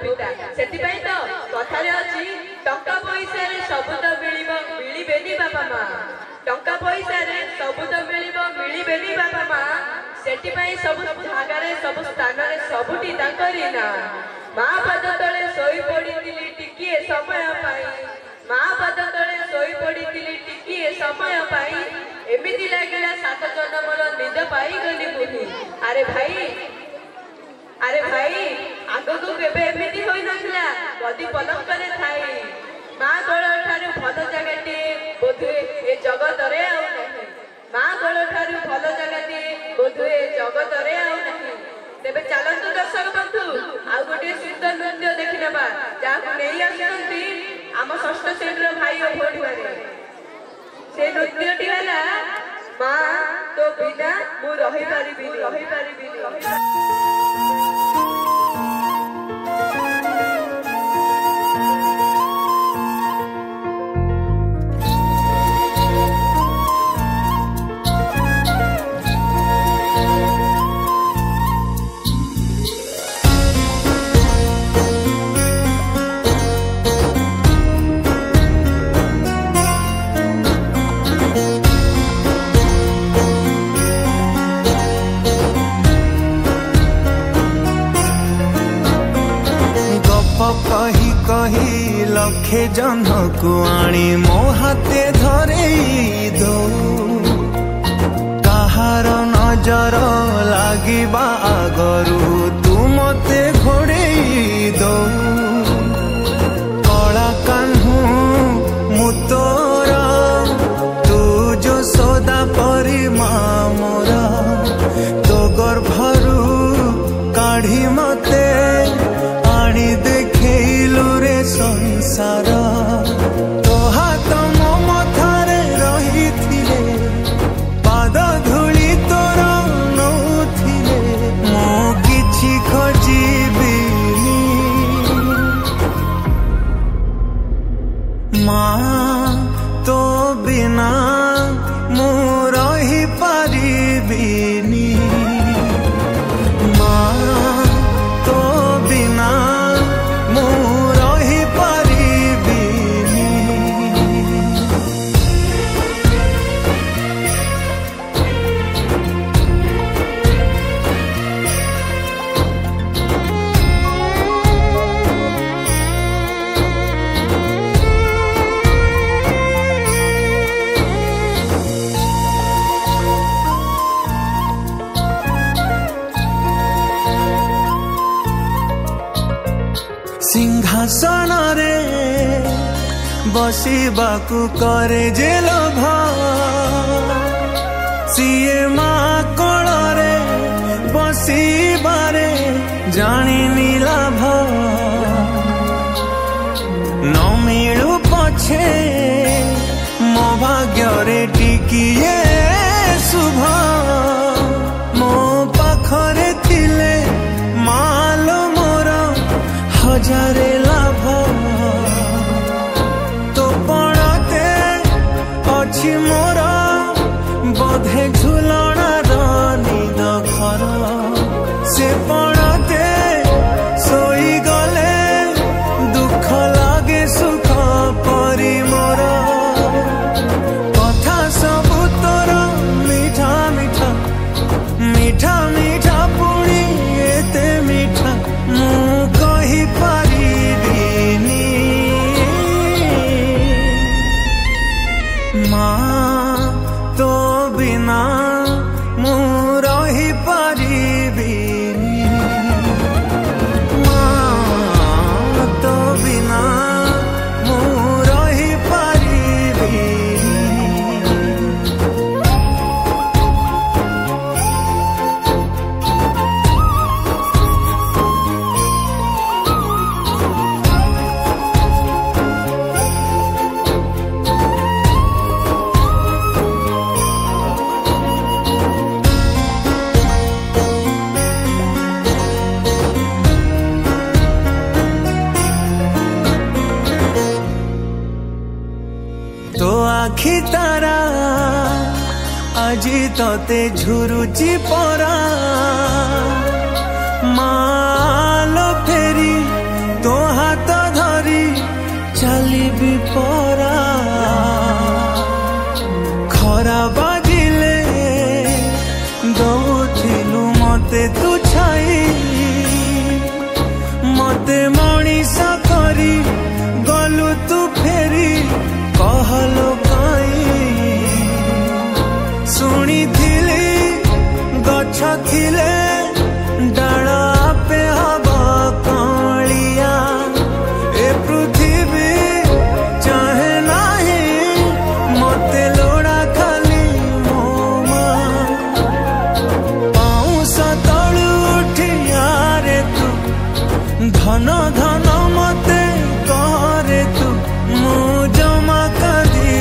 पिता सेतिपई तो कथारे अछि टंका पैसा रे सब तो मिलिबेनी बापा माँ टंका पैसा रे सब तो मिलिबेनी बापा माँ सेतिपई सब जगारे सब स्थान रे सबुटी ताकरी ना माँ पद तले सोई पड़िथिली टिकिए समय पाई माँ पद तले सोई पड़िथिली टिकिए समय पाई एमिति लागिला 7 जन्मर निद पाई गली मुहि अरे भाई आगो केबे एमिति होई नथिला गदी पलंक रे थाई माँ गोल ठारू भल जगहटी बोधुए ए जगत रे आउ नहीं माँ गोल ठारू भल जगहटी बोधुए ए जगत रे आउ नहीं तेबे चलंतु दर्शक बंधु आउ गोटे सुंदर नृत्य देखि नेबा जाकु नेई आसंती आम षष्ठ श्रेणी भाई और भौणी माने से नृत्यटी हला माँ तो बिना मु रही पारिबिनी कही कही लखे जन को आनी मो हाथे धरे दो कहार नजर लागिबा आगरू तू मते घोड़े दो कला कान्हू मु तोर तू जो सदा परी माँ मोरा तो गर्भरू काढ़ी मते आनी देखैलु रे संसार तो हाथ मो मथारे रही थिले पाद धूली तोर नौथिले मो किछि खोजिबिनी माँ तो बिना मु रही पारिबिनी सिंहासन रे बसिबाकू करे जे लोभ सीए माँ कोल रे बसिबारे जानी लाभ न मिलू पछे मो भाग्य रे टिकिए शुभ मो पाखरे थिले मालो मोर हजारे लाभ तो पड़ते अच्छी मोर बोधे झुलना निद घर से पड़ते सोई गले दुख लागे सुख परी मोर कथा सबु तोर मीठा मीठा मीठा मीठा पुणी एते मीठा मु कही पारिबिनी माँ तो बिना मु रही पारिबिनी माँ तो बिना मु रही पारिबिनी तो आखि तारा আজি तते झुरुची परा मालो फेरी भी परा खरा बाजिले दौथिलु मते तू छाई मते मनीष करी गलु तू फेरी कहलो कई शुणी थिली गछ थिले डाल पे हवा कालिया ए पृथ्वी चाहे नहीं मते लोड़ा खाली मोमा पाऊस तलु उठिया रे तू धन धन मते करे तू मु जमा कदी